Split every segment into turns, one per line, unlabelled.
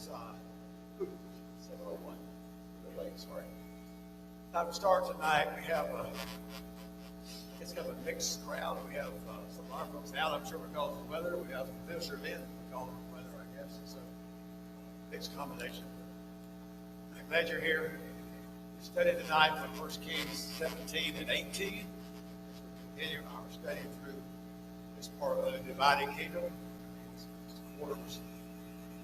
It's 7:01. We're late, sorry. Time to start tonight. We have it's kind of a mixed crowd. We have some of our folks out, I'm sure, because of the weather. We have some visitors in because of the weather, I guess. It's a mixed combination. I'm glad you're here. We studied tonight from 1 Kings 17 and 18. We continue our study through this part of the divided kingdom. Quarters.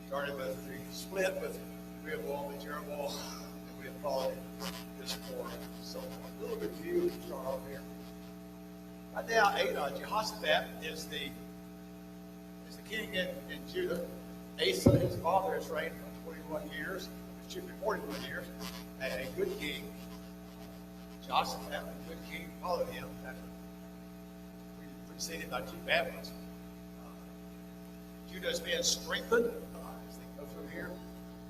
Started with the split with Rehoboam and Jeroboam, and we have followed this quarter. So a little review to start off here. Right now, Jehoshaphat is the king in Judah. Asa, his father, has reigned for 41 years, 41 years, and a good king. Jehoshaphat, a good king, followed him. Preceded by two bad ones. Judah is being strengthened as they go through here.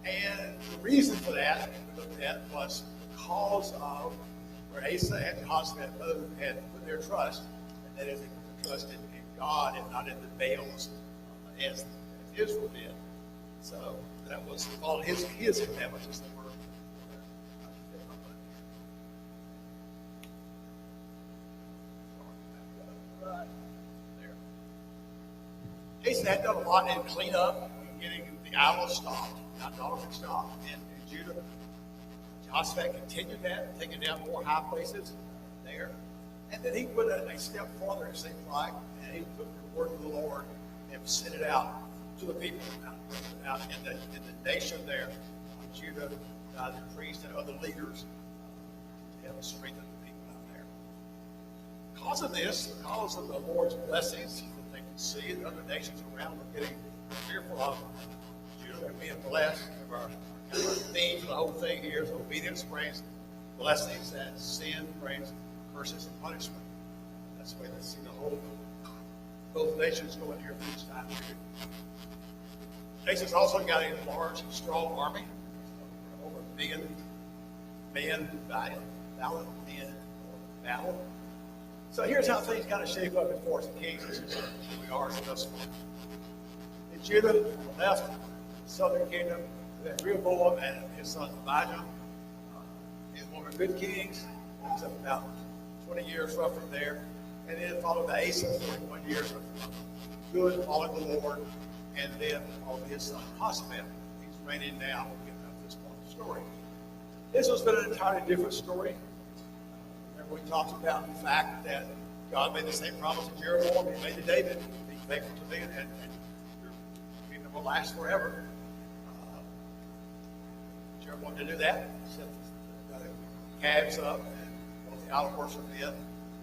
And the reason for that, we looked at, was because of where Asa and Jehoshaphat both had put their trust, and that is they put their trust in God and not in the Baals as Israel did. So that was all his inhabitants that were. Asa had done a lot in cleanup, getting the idols stopped, idolatry stopped in Judah. Jehoshaphat continued that, taking down more high places there. And then he went a step farther, it seems like, and he took the word of the Lord and sent it out to the people, out in the nation there of Judah, the priests and other leaders to help strengthen the people out there. Because of this, because of the Lord's blessings, see that other nations around are getting fearful of Judah and being blessed. Our theme for the whole thing here is obedience brings blessings and sin brings curses and punishment. That's the way they see both nations going here for this time period. Nation's also got a large and strong army, over 1 million men, valiant men for battle. So here's how things kind of shape up in 4 Kings. This is where we are thus far. In Judah, on the left, the southern kingdom, then Rehoboam and his son Abijah. He's one of the good kings. He's up about 20 years roughly there. And then followed by Asa, 41 years of good, following the Lord. And then followed his son Jehoshaphat. He's reigning now. We'll get up this point of the story. This has been an entirely different story. We talked about the fact that God made the same promise to Jeroboam He made to David. Be faithful to me, and your kingdom will last forever. Jeroboam didn't do that. He set the calves up and brought the idol worship in,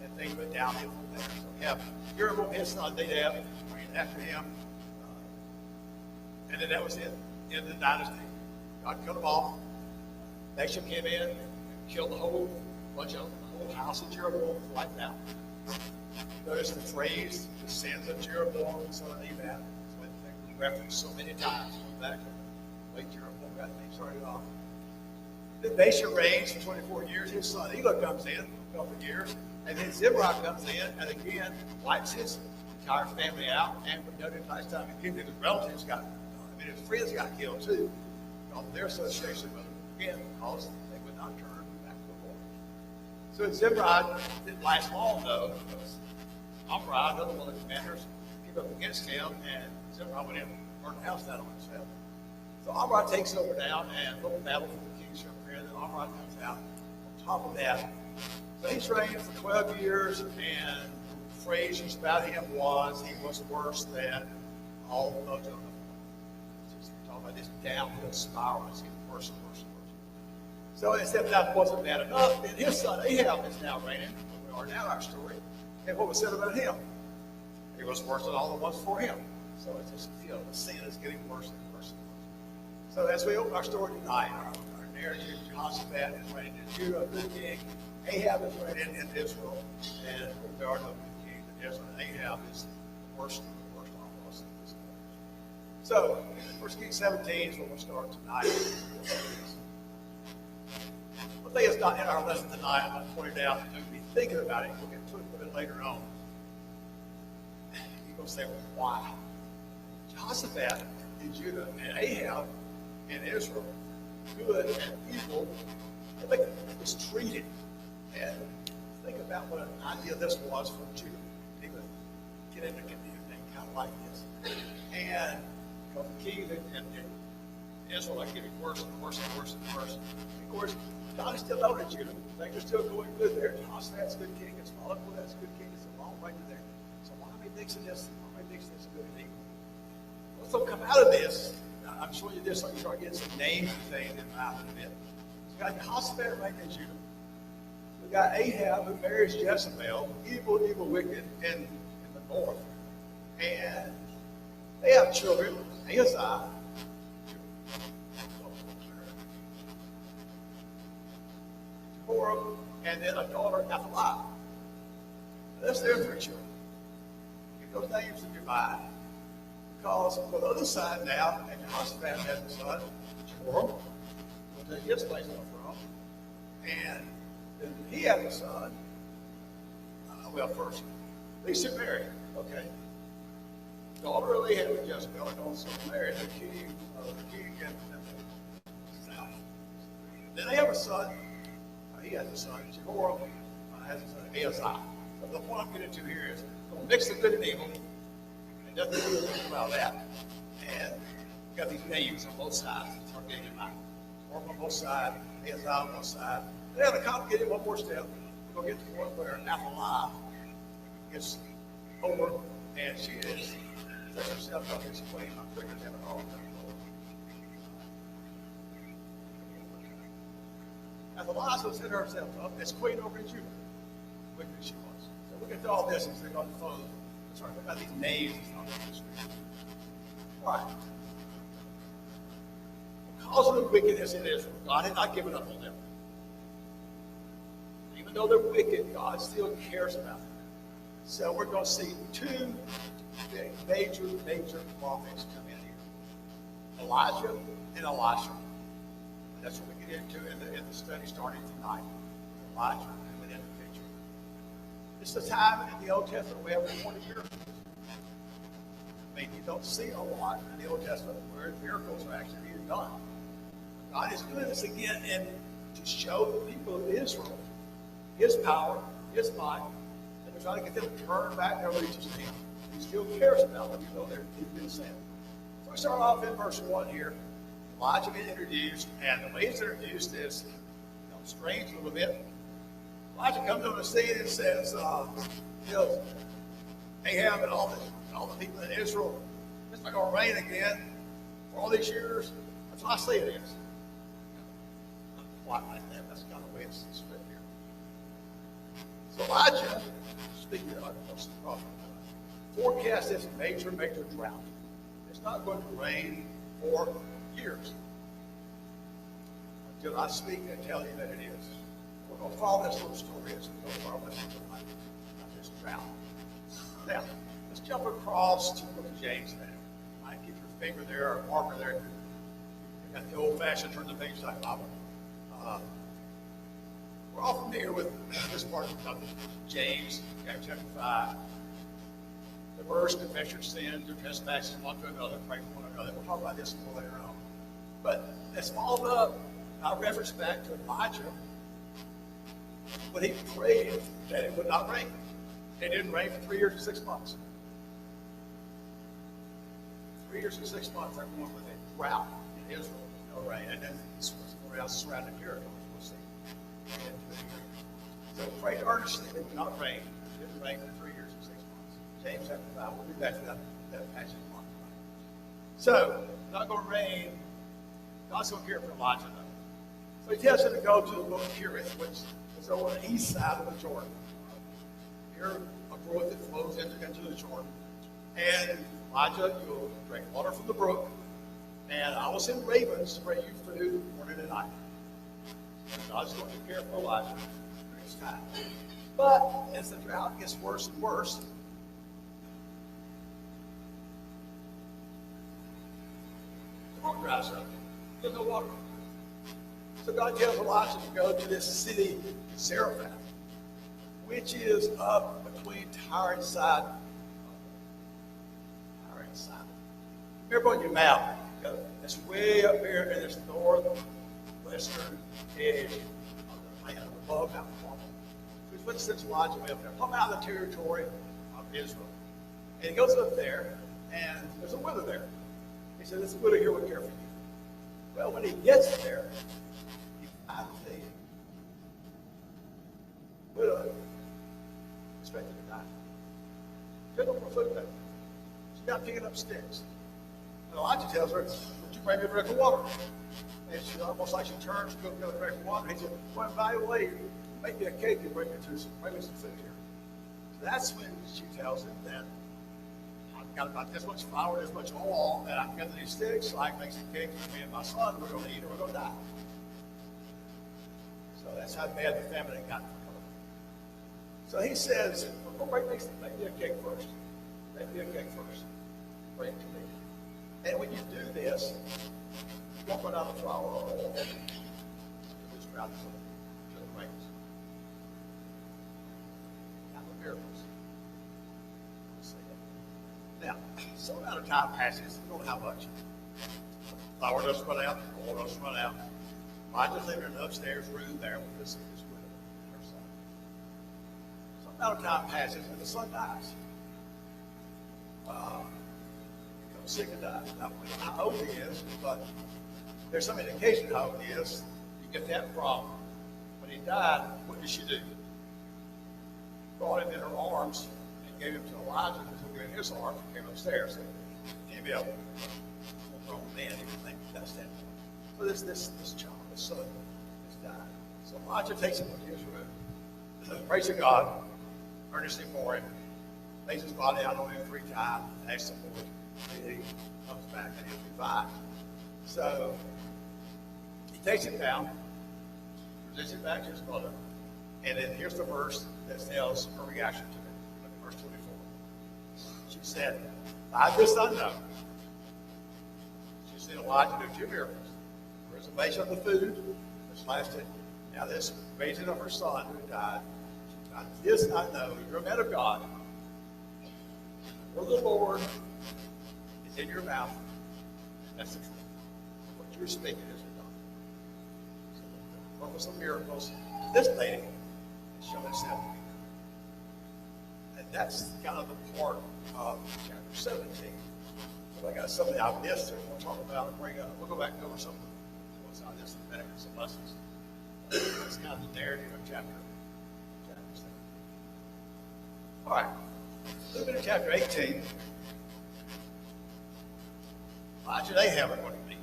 and things went downhill from there. So we have Jeroboam, his son Nadab, reigned after him, and then that was it. In the dynasty, God killed them all. Nation came in, and killed the whole bunch of them. The house of Jeroboam was wiped out. Notice the phrase, the sins of Jeroboam and son of Nebat. It's been referenced so many times. Back to the way Jeroboam got things started off. Then Baasha reigns for 24 years. His son Elah comes in for a couple of years. And then Zimri comes in and again wipes his entire family out. And we noted last time he came in, his relatives his friends got killed too. Because of their association with him again, because they would not turn. So Zimri didn't last long, though, because Omri, another one of the commanders, came up against him, and Zimri went in and burned the house down on himself. So Omri takes over now, and a little battle for the kingship here, and then Omri comes out on top of that. So he's reigned for 12 years, and the phrase used about him was he was worse than all of them. We're talking about this downhill spiral. It's getting worse and worse. So except that wasn't bad enough, then his son Ahab is now reigning. We are now our story. And what was said about him? He was worse than all the ones before him. So it's just, the sin is getting worse and worse and worse. So as we open our story tonight, our narrative, Jehoshaphat is reigning in Judah, a good king. Ahab is reigning in Israel. And there are no good kings in Israel. And Ahab is the worst of the worst of us in this day. So, 1 Kings 17 is where we'll start tonight. One thing that's not in our lesson tonight, I pointed out, and we'll be thinking about it. We'll get to it a bit later on. You're going to say, well, why? Jehoshaphat in Judah and Ahab in Israel, good and evil, they was treated. And think about what an idea this was for Judah. They would get into anything kind of like this. And because the king and Israel are getting worse and worse and worse and worse. And of course, God is still loaded Judah. Things are still going good there. Jehoshaphat's a good king. It's Malachi's a good king. It's a long way to there. So why am I mixing this? Why am I mixing this good and evil? What's going to come out of this? I'm showing you this so you start getting some names and things in mind in a bit. So we got Jehoshaphat right in Judah. We got Ahab who marries Jezebel, evil, wicked in the north. And they have children, Ahaziah, Jehoram, and then a daughter, Athaliah. That's their three children. Get those names in your mind. Because on the other side now, and Jehoshaphat has a son, Jehoram, where his place come from, and then he had a son. First, Lisa married, okay. Daughter of Ahab and Jezebel, and also married the king and the south. Then they have a son. He has a son, Jehoram has a son, Ahaziah. So the point I'm getting to here is, we'll mix the good and evil. Doesn't do anything about that. And we've got these names on both sides. It's hard getting in mind. Jehoram on both sides, Ahaziah on both sides. They have to complicate it one more step. We're going to get to the point where Athaliah gets over, and she is sets herself up as queen. I'm figuring that all Athaliah set herself up as queen over in Judah. Wicked she was. So look at all this as they're going to follow. Sorry, about these names. All right. Because of the wickedness in Israel, God had not given up on them. Even though they're wicked, God still cares about them. So we're going to see two major prophets come in here. Elijah and Elisha. And that's what we get into in the study starting tonight. Elijah coming in the picture. It's the time in the Old Testament we have 20 miracles. I mean, you don't see a lot in the Old Testament where miracles are actually being done. God is doing this again and to show the people of Israel His power, His might, and they're trying to get them to turn back their allegiance to Him. He still cares about them, even though they've been sent. So we start off in verse 1 here. Elijah being introduced, and the way he's introduced is strange a little bit. Elijah comes on the scene and says, Ahab and all the people in Israel, it's not going to rain again for all these years. That's what I say it is. Not quite like that. That's kind of the way it's split here. So Elijah, speaking of the prophet, forecast this major drought. It's not going to rain for years until I speak and tell you that it is. We're going to follow this little story as we go follow this little life, not this drought. Now, let's jump across to the book of James now. You might keep your finger there or marker there. You got the old-fashioned turn the page type Bible. We're all familiar with this part of the book, James, chapter 5. The verse, confess your sins, your trespasses one to another, pray for one another. We'll talk about this more later on. But it's followed up, I reference back to Elijah when he prayed that it would not rain. It didn't rain for 3 years and 6 months. 3 years and 6 months, they're going with a drought in Israel, no rain. And then this was around surrounding Jericho, we'll see. So prayed earnestly that it would not rain. It didn't rain for 3 years and 6 months. James chapter 5, we'll be back to that passage tomorrow. So, not going to rain. God's going to care for Elijah, though. So he tells him to go to the book of Cherith, which is over on the east side of the Jordan. Here, a brook that flows into the Jordan. And Elijah, you'll drink water from the brook, and I will send ravens to bring you food morning and night. And God's going to care for Elijah during this time. But as the drought gets worse and worse, the brook dries up. There's no water. So God tells Elijah to go to this city, Zarephath, which is up between Tyre and Sidon. Tyre and Sidon. Remember on your map, It's way up here in this northwestern edge of the land above Mount Carmel. So he's put six lodges way up there, come out of the territory of Israel. And he goes up there, and there's a widow there. He said, this widow here will care for you. Well, when he gets there, he finds the widow expected to die. She had no more food there. She's not picking up sticks. And Elijah tells her, would you bring me a drink of water? And she's almost like she turns to go get a drink of water. He said, well, by the way, make me a cake and bring me some food here. So that's when she tells him that I've got about this much flour, this much oil, and I've got these sticks, so I can make some cakes for me and my son. We're going to eat or we're going to die. So that's how bad the famine had gotten. So he says, well, make me a cake first. Make me a cake first. Bring it to me. And when you do this, you won't run out of flour or oil. You just round it to the rains. Now the miracles. Now, some amount of time passes, you don't know how much. Flour doesn't run out, oil doesn't run out. Elijah's living in an upstairs room there with this widow and her son. Some amount of time passes and the son dies. Becomes sick and dies. Now, we don't know how old he is, but there's some indication how old he is. You get that from when he died, what did she do? Brought him in her arms and gave him to Elijah, who took him in his arms and came upstairs. And he be a grown man, he would think that's that. So this child, this son, has died. So Elijah takes him to his room, prays to God, earnestly for him, lays his body out on him 3 times, asks him for it. He comes back and he'll be fine. So he takes him down, presents him back to his mother, and then here's the verse that tells her reaction to it. Look at verse 24. She said, by this I know. She said, Elijah did 2 miracles. The reservation of the food, which lasted, now this raising of her son who died. By this I know, you're a man of God. For the Lord is in your mouth. That's the truth. What you're speaking is God. So the purpose of miracles, this lady is showing itself. And that's kind of the part of chapter 17. So I got something I missed that we'll talk about and bring up. We'll go back and over some of what's on this in a minute, some lessons. That's kind of the narrative of chapter 7. All right. Moving to chapter 18. Elijah and Ahab are going to meet.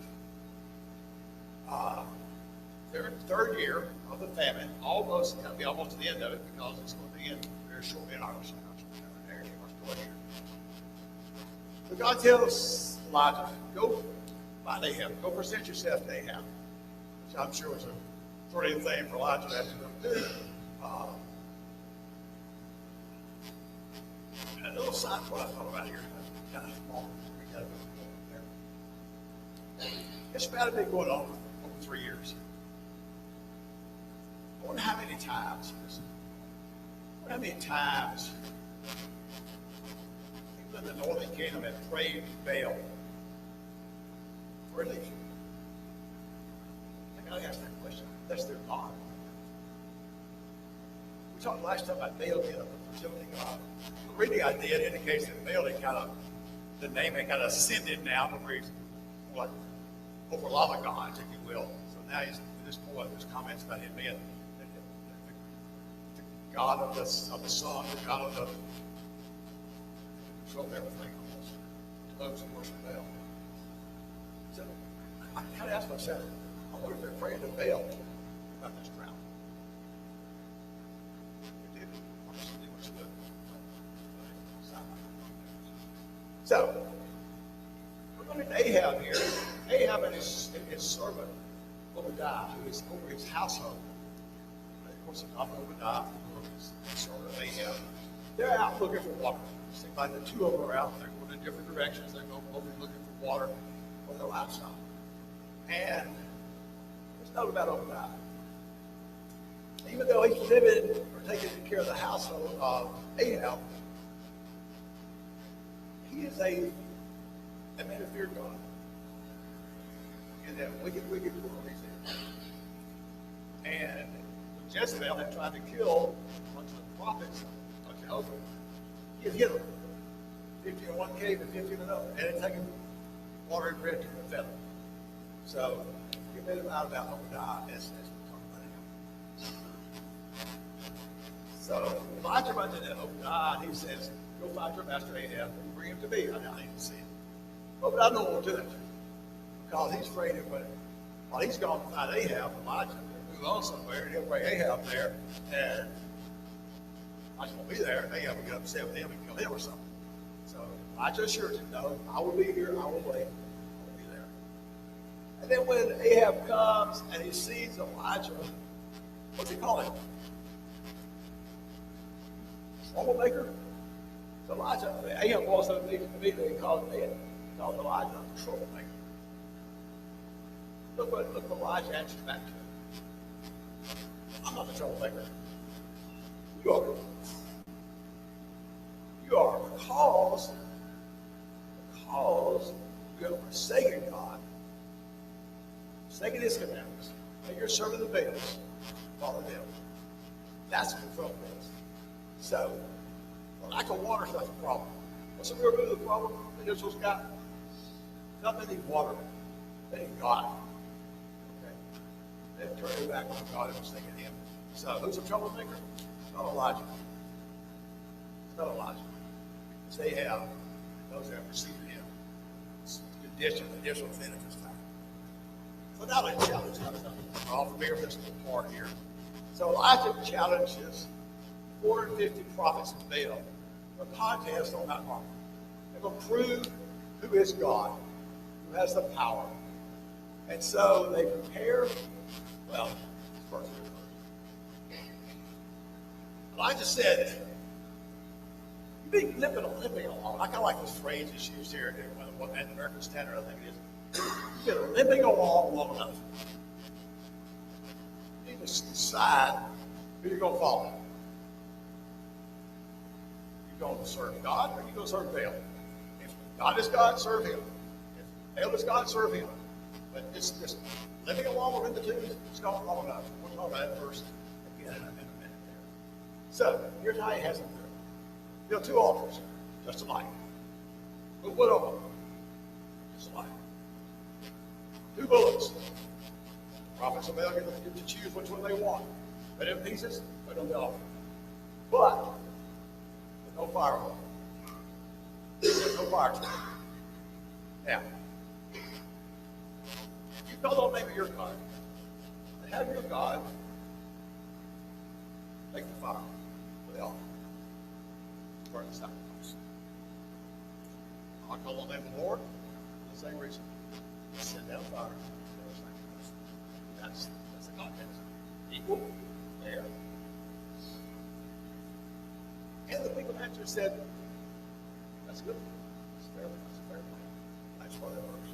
Their 3rd year of the famine, almost going to be almost to the end of it because it's going to be in very shortly in our narrative, our story here. So God tells Elijah, go find Ahab, go present yourself to Ahab, which I'm sure was a pretty thing for Elijah to have to go do. A little side what I thought about here, kind of small. It's about been going on over 3 years. I wonder how many times, people in the northern kingdom have prayed Baal for relief. I gotta ask that question. That's their God. We talked last time about Baal being a fertility god. The reading I did indicates that Baal had the name had kind of ascended now, but he's like over lava gods, if you will. So now he's at this point, there's comments about him being the god of the sun, the god of the control everything almost. Those who worship Baal. So I kind of asked myself, I wonder if they're praying to Baal about this drought. They did. So, we're going to Ahab here. Ahab and his servant, Obadiah, who is over his household. Of course, it's not Obadiah, his servant Ahab. They're out looking for water. It seems like the 2 of them are out. They're going in different directions. They're going over looking for water for their livestock. And it's not about Obadiah. Even though he's living or taking care of the household of Ahab, he is a man who feared God. in that wicked world he's in. And Jezebel had tried to kill a bunch of the prophets of Jehovah. He had hit them. 50 in one cave and 50 in another. And it taken water and bread to feed them. So he made them out about Obadiah as we talk about him. So Elijah runs into Obadiah and he says, go find your master Ahab and bring him to me. I need to see him. Obadiah don't want to do it because he's afraid of while he's gone to find Ahab, Elijah will move on somewhere and he'll bring Ahab there and I just won't be there. Ahab will get upset with him and kill him or something. So Elijah assures him, no, I will be here, I will wait, I will be there. And then when Ahab comes and he sees Elijah, what's he call him? Troublemaker? So Elijah, Ahab also immediately called Elijah a troublemaker. Look what Elijah answers back to him. I'm not the troublemaker. You are. You are because you have forsaken God, forsaken his commandments, and you're serving the Baals, follow them. That's what the trouble is. So, the lack of water is not the problem. What's the real root of the problem that Israel's got? Not that they need water, they need God. Okay? They've turned their back on God and forsaken him. So, who's the troublemaker? It's not Elijah. It's not Elijah. It's Ahab, those that have received him. It's the condition that Israel was in at this time. So now let's challenge him. We're all familiar with this little part here. So Elijah challenges 450 prophets of Baal for a contest on that mountain. They're going to prove who is God, who has the power. And so they prepare, well, first. Elijah said, you've been limping along. I kind of like this phrase that's used here at the American Standard, I think it is. You've been limping along long enough. You need to decide who you're going to follow. You're going to serve God or you're going to serve Baal. If God is God, serve him. If Baal is God, serve him. But it's just living along within the two, it's not long enough. We'll talk about that first again in a minute there. So, here's how he has them do it. Build two altars, just alike. Put wood on them, just alike. Two bullets. Prophets of Baal get to choose which one they want. Put in pieces, put on the altar. But, there's no fire on them. There's no fire to them. Now, you call on maybe your God. And have your God make the fire for the altar. For the sacrifice. I call on the name of the Lord for the same reason. Send down fire for the sacrifice. That's the context. Equal, fair. And the people answered said, that's good. That's fair. That's a fair plan. That's why that works.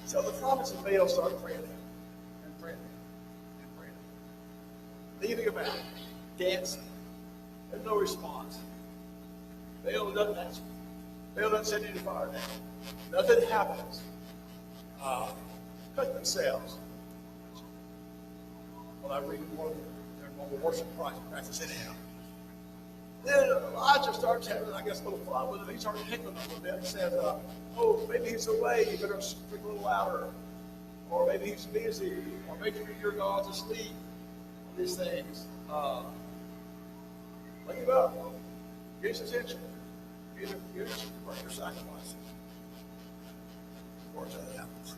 So the prophets of Baal started praying and praying and praying. Leaving about, dancing. There's no response. Baal doesn't answer. Baal doesn't send any fire down. Nothing happens. Cut themselves. Well, I read more the worship practice anyhow. Then Elijah starts having, I guess, a little fun with him. He starts tickling him a little bit and says, oh, maybe he's away. You better speak a little louder. Or maybe he's busy. Or maybe your God's asleep. These things. Wake him up. Get his attention. Get him to bring your sacrifice. Of course, that happens.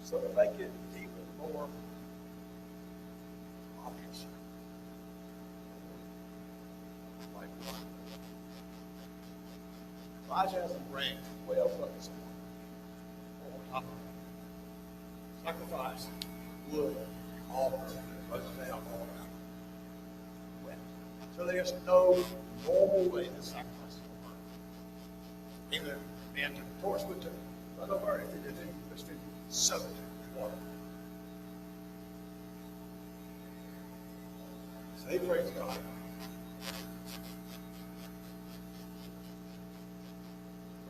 So to make it even more obvious, Elijah has them bring 12 buckets on top of it. Sacrifice, wood, altar, goes down all around. So there's no normal way that sacrifice will burn. Even men took the torch would let them burn it. They didn't just soak it in water. So he praised God.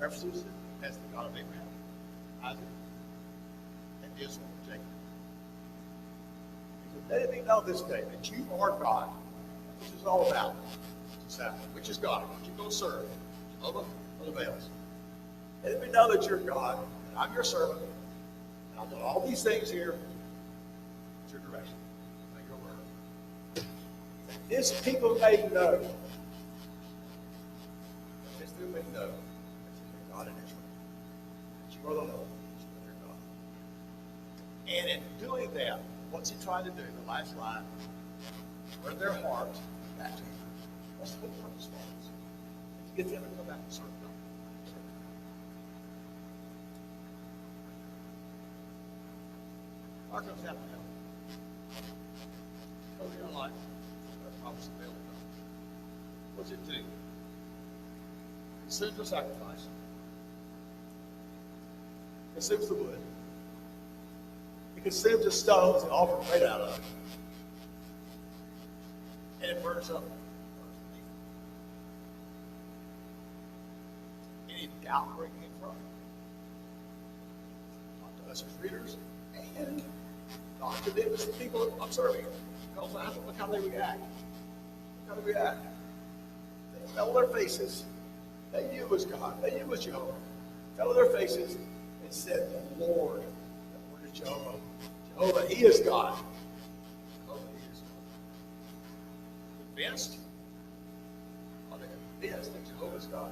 References as the God of Abraham, Isaac, and Israel, Jacob. He said, let it be known this day that you are God, which is all about, which is God, which you're going to serve, Jehovah or the Baals. Let it be known that you're God, and I'm your servant, and I'll do all these things here at your direction, by your word. That this people may know, this people may know that you're God in Israel, that you are the Lord, that you are their God. And in doing that, what's he trying to do? The last line, turn their hearts back to him. That's the whole purpose for us. To get them to come back and serve God. Our comes out now. Totally unlike the promise of God. What's it do? It consumes the sacrifice. It consumes the wood. It consumes the stones and offers made out of it. And it burns up. Any doubt where it came from? Not to us as readers, and not to them as the people observing it. Because look how they react. Look how they react. They fell on their faces. They knew it was God. They knew it was Jehovah. Fell on their faces and said, the Lord. The word is Jehovah. Jehovah, he is God. Jehovah, he is God. Convinced? Are they convinced that Jehovah is God?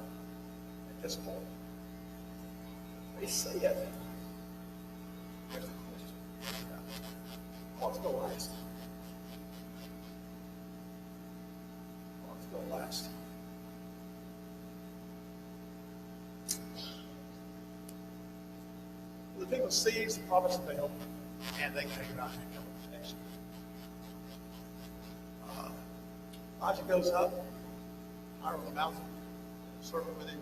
At this point. They say it. Here's the question. What's going to last? What's going to last? The people seize the promise of Baal, and they take it out and come to protection. Elijah goes up higher on the mountain, circle with him,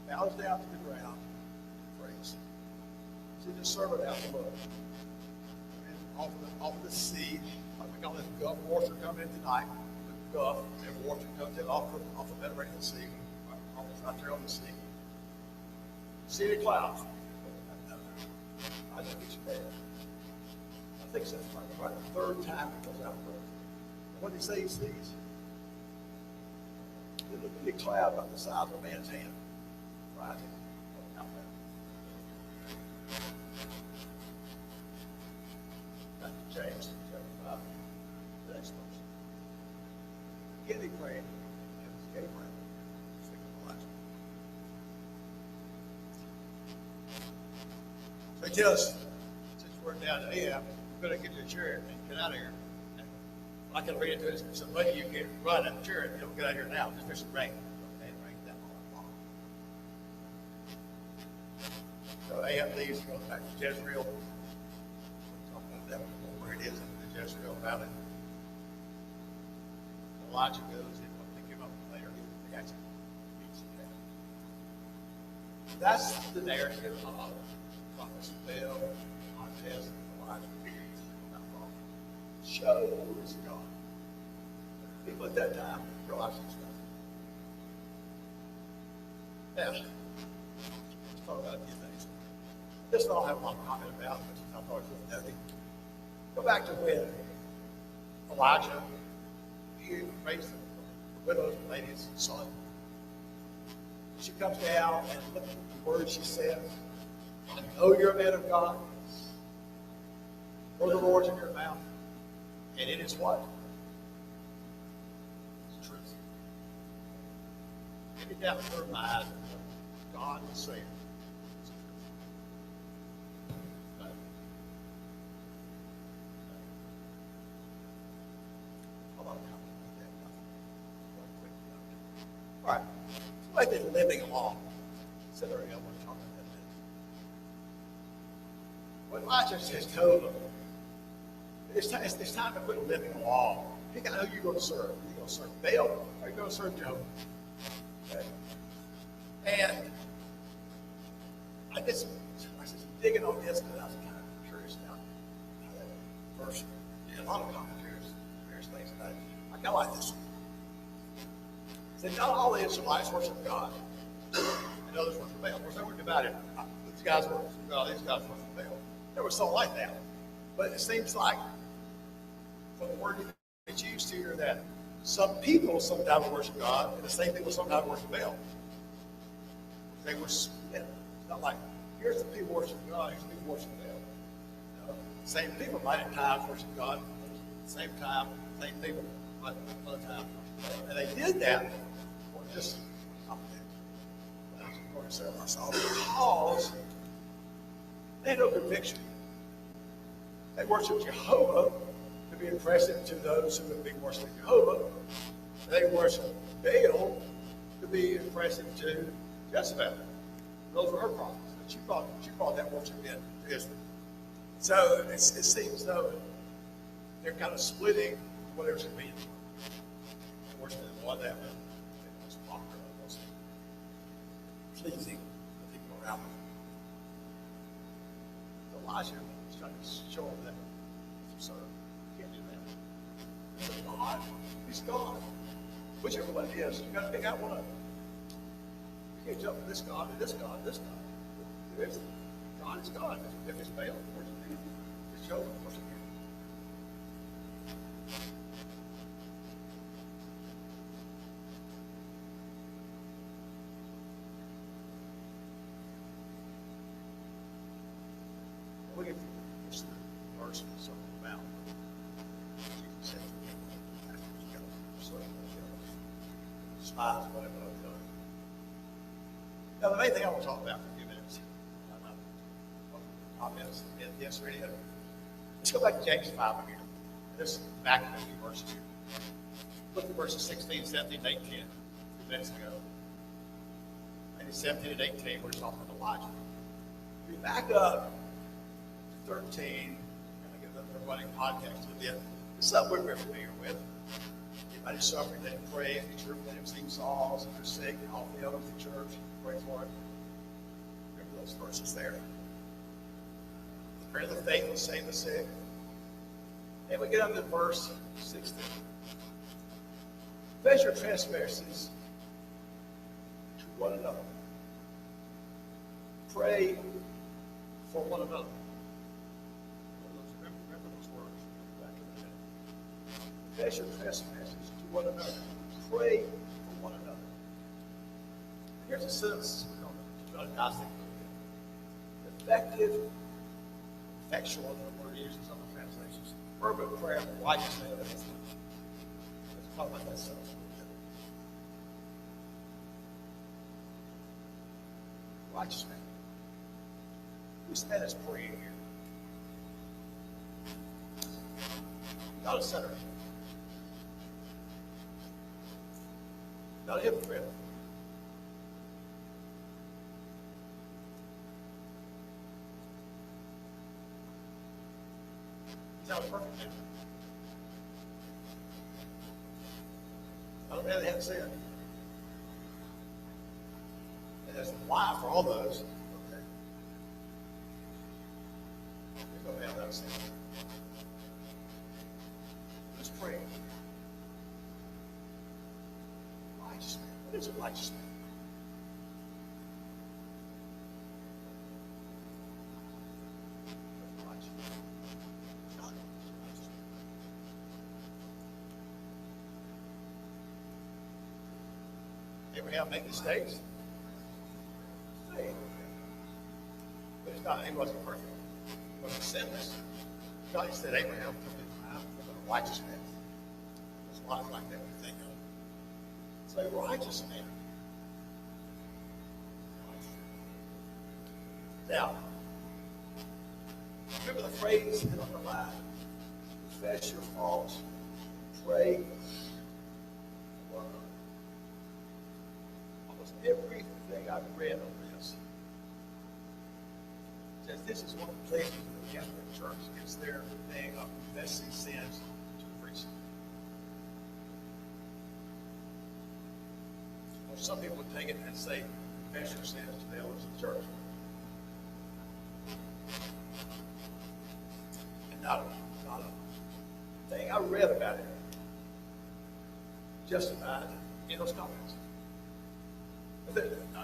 bows down to the ground, prays. So he just serve it out below. And off the sea, like we call this Gulf water coming in tonight, the Gulf, and water comes in off the Mediterranean Sea, almost right there on the sea. See the clouds. I think it's bad. I think that's right the third time it goes out there. What did he say he sees? It looked a big cloud about the size of a man's hand. Rising out there. Back to James chapter 5. The next verse. Again he prayed, and it was Gabriel. So he tells us, since we're down to Ahab, you better get your chariot and get out of here. And I can read it to us. So maybe you can run in the chariot and you'll get out of here now. Just there's some rain. Okay, it rained that long. So Ahab leaves and goes back to Jezreel. We'll talk about that where it is in the Jezreel Valley. Elijah goes and we'll pick him up later. He actually meets him. That's the narrative of prophets of Baal, Montez, and Elijah. Shows God. People at that time realized this stuff. Now, let's talk about a few things. This is all I have a lot of comment about, but I thought it was nothing. Go back to when Elijah, he raised the widow's lady's son. She comes down and look at the words she says. I know you're a man of God. For the Lord's in your mouth. And it is what? It's truth. Any doubt in her mind that God is saying it's the truth. No. Hold on. All right. So like they're living along. Considering I want to talk about that. What Elijah just told them, it's time to quit living along. Pick out who you're going to serve. Are you going to serve Baal or are you going to serve Jehovah? Okay. And I did some digging on this because I was kind of curious about how that verse. A lot of commentaries, various things about it. I kind of like this one. It said, not all the Israelites worship God, and others worship Baal. Of course, they were divided. These guys worship God, these guys worship Baal. There was something like that. But it seems like, from the word that's used here, that some people sometimes worship God, and the same people sometimes worship Baal. They were split. It's not like, here's the people worshiping God, here's the people worshiping Baal. Same people might at times worship God, at the same time, same people might at other times. And they did that for just because they had no conviction. They worshiped Jehovah to be impressive to those who would be worshiping Jehovah. They worshiped Baal to be impressive to Jezebel. Those were her prophets. She brought that worship in to Israel. So it seems though they're kind of splitting whatever it means. Worshiping one that was popular, was pleasing to the people around them. Elijah is trying to show them that, sir, you can't do that. So God, he's God. Whichever one it is, you've got to pick out one of them. You can't jump from this God to this God to this God. There is God is God. If it's Baal, worship him. If it's Jehovah, worship him. Look at this verse so about Jesus said, spies, whatever I've done. Now, the main thing I want to talk about for a few minutes, comments, yes, ready. Let's go back to James 5 again. This back a few verses here. Look at verses 16, 17, 18, a few minutes ago. Maybe 17 and 18, we're talking about Elijah. We back up 13, and I give everybody context with it. It's something we're very familiar with. Anybody suffering, let him pray. If he's let him sing psalms. If they're sick, all the elders of the church, pray for it. Remember those verses there. The prayer of the faithful save the sick. And we get on to verse 16. Confess your trespasses to one another. Pray for one another. Confess your trespasses to one another. Pray for one another. Here's a sentence we're going to dissect. Effective, effectual, the word used in some of the translations. Fervent prayer for righteousness. Let's talk about that sentence. Righteous man. Who's man is praying here? Not a sinner. Not a hypocrite. He's not a perfect man. Not a man that hadn't sinned. And there's a why for all those. Okay. There's no man without sin. Let's pray. Righteous man. What is a righteous man? Abraham made mistakes. But it's not, he wasn't perfect. He wasn't sinless. God said Abraham took his time for a righteous man. There's a lot like that we think of. So a righteous man. Now, remember the phrase in the line. Confess your faults. Pray. Everything I've read on this says this is one of the places of the Catholic Church is their thing of confessing sins to the priest. Or some people would take it and say, confess your sins to the elders of the church. And not a thing I read about it justified in those comments.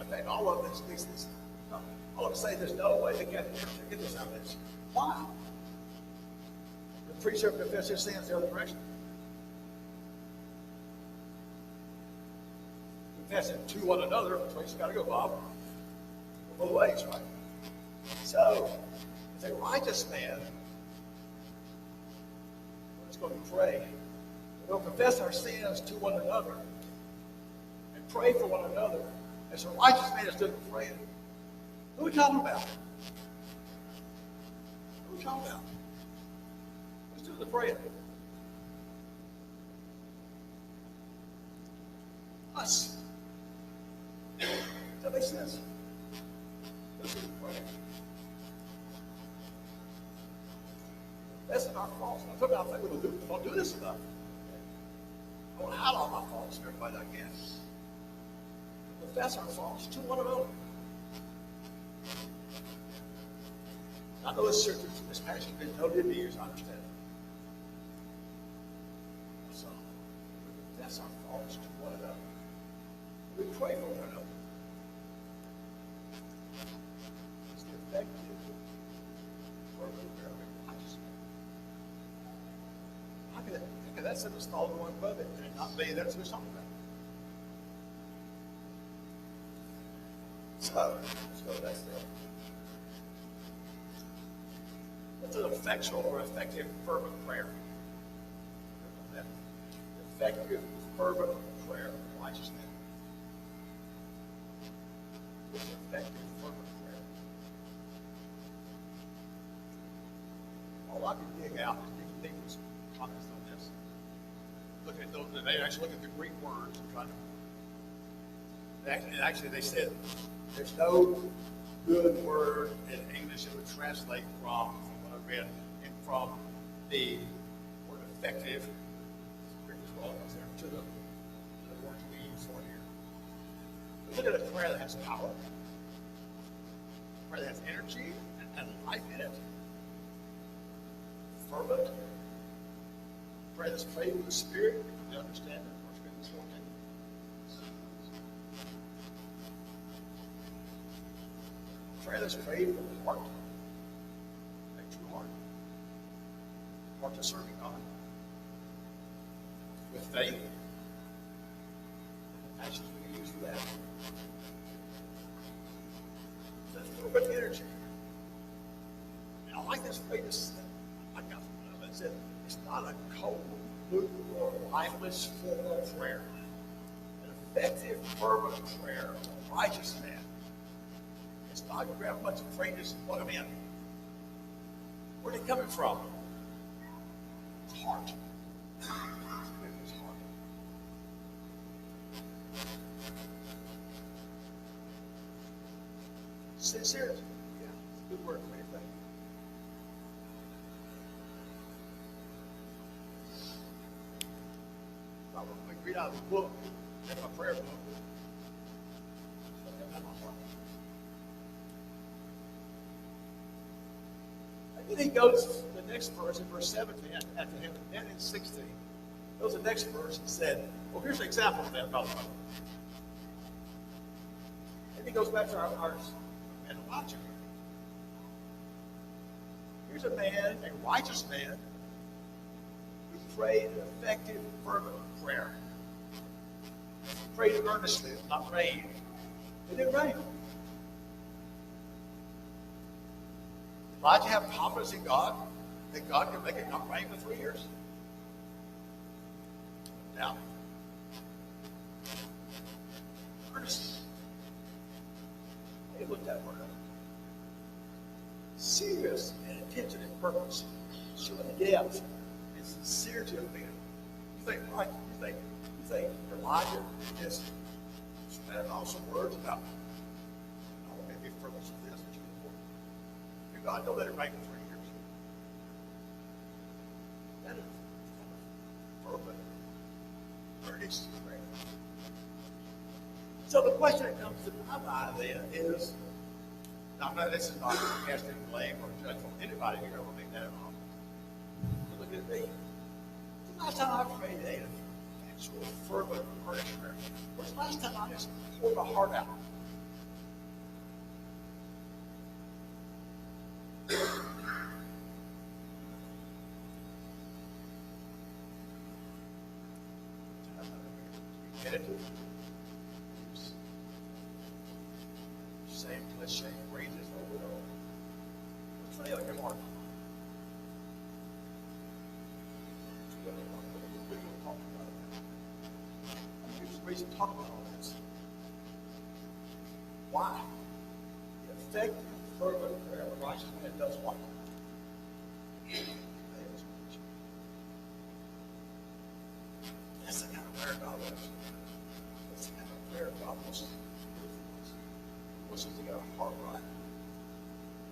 fact, all of this, all of them say there's no way to get this out of this. Why? The preacher confess his sins the other direction. Confessing to one another, that's where you got to go, Bob. Both ways, right? So, as a righteous man, we're just going to pray. We'll confess our sins to one another and pray for one another. As a righteous man is doing praying, who are we talking about? Who are we talking about? Who's doing the praying? Us. Does that make sense? Who's doing the praying? That's not our fault. I'm talking about things we don't do this enough. I want to hide all my faults from everybody I can. Confess our faults to one another. I know this passion has been totally abused, I understand it. So, we confess our faults to one another. We pray for one another. It's the effective fervent prayer of righteousness. How can that sentence fall in one above it and not be that's what we're talking about? So, let's go to that step. What's an effectual or effective fervent prayer? Effective fervent prayer of righteousness. What's an effective fervent prayer? All I can dig out is digging people's comments on this. Look at those, they actually look at the Greek words and try to. Actually, they said there's no good word in English that would translate from what I read and from the word effective to the word we use for here. Look at a prayer that has power, a prayer that has energy and life in it. Fervent, a prayer that's prayed with the Spirit, you can understand it. 1 Corinthians 14. Prayer that's prayed from the heart, a true heart to serving God, with faith, and the passions we can use for that. That's a little bit of energy. And I like this phrase. I got from it. It said, it's not a cold, lukewarm, lifeless, formal prayer. An effective, fervent prayer of a righteous man. It's not you grab a bunch of phrases and plug them in. Where's it coming from? It's heart. It's heart. Sincerity. Yeah, it's a good word for anything. I'm going to read out of the book, in my prayer book. And then he goes to the next verse in verse 17 after him, and in 16. Goes to the next verse and said, well, here's an example of that, by the way. And he goes back to our man Elijah. Here's a man, a righteous man, who prayed an effective, fervent prayer. He prayed earnestly, not rain. It didn't rain. Elijah have confidence in God that God can make it not rain for 3 years? Now, earnestly. He looked that word up. Serious and intention and purpose, showing depth and sincerity of being. You think Elijah just spat out some words about, maybe frivolous of this, but you important. God, don't let it rain for 3 years. That is fervent, earnest prayer. So the question that comes to my mind then is, now this is not casting blame or judgment on anybody here, I don't think that at all. But look at me. The last time I prayed an actual fervent, earnest prayer was the last time I just poured my heart out. repetitive, same cliche phrases over and over. What's the other mark? Here's the reason to talk about all this. Why? The effective, fervent prayer of a righteous man does what? That's the kind of prayer God wants. That's the kind of prayer God wants to do. He wants us to get our heart right.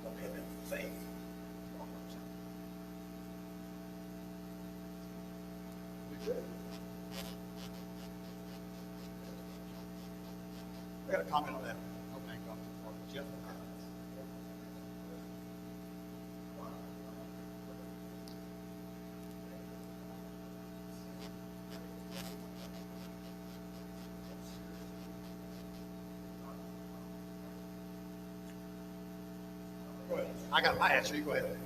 Of Him in faith. We do. I got a comment on that. Opening up for Jeff. Go ahead. I got my answer. You go ahead.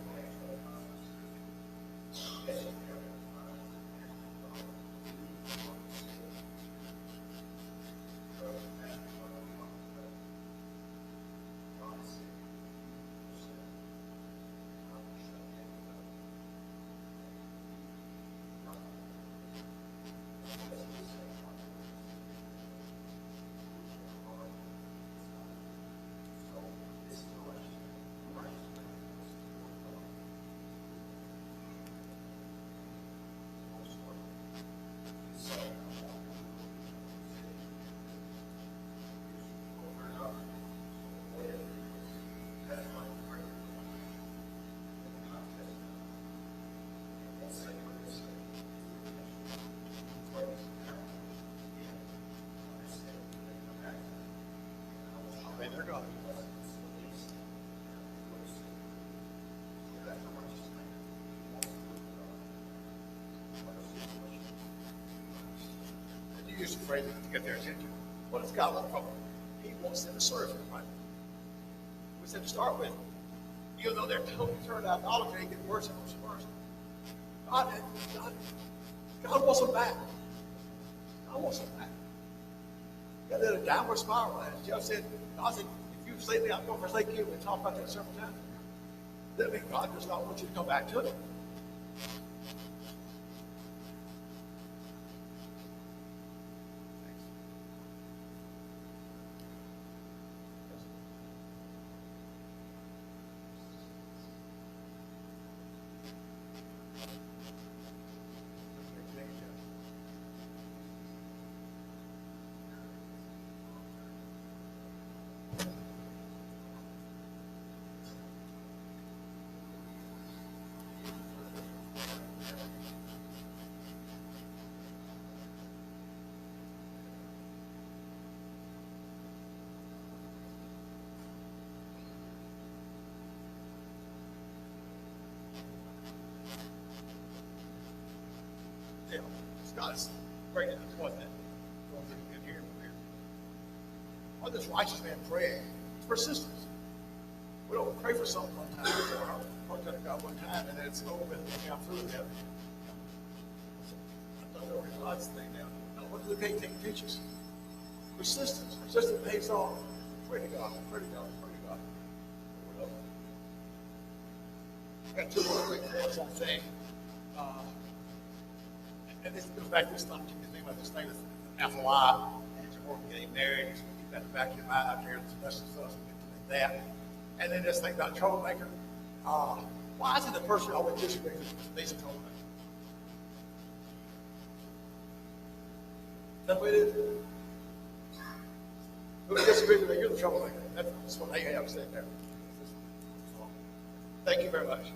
Okay, they're gone. You use the phrase to get their attention. What does God want from them? He wants them to serve Him, right? We said to start with. Even though they're totally turned out idolatry, it gets worse and worse and worse. God wants them back. God wants them back. Got in a downward spiral. As Jeff said, God said, if you forsake me, I'm going to forsake you. We talked about that several times. That means God does not want you to come back to it. God's great at this, wasn't it? Going through in here from here. What this righteous man praying? It's persistence. We don't pray for something one time, or to God one time, and then it's over with, and we got through it. I don't know God's thing now. No, what does the King teach us? Persistence. Persistence pays off. Pray to God. Pray to God. Pray to God. I got two more quick thoughts on thing. And this goes back to this thing, think about this thing with Alpha Y, and you're working getting married, you keep that in the back of your mind out there, there's special stuff, and that. And then this thing about troublemaker. Why is it the person always disagrees with me is a troublemaker? Is that the way it is? Who disagrees with me, you're the troublemaker. That's what I have to say there. Thank you very much.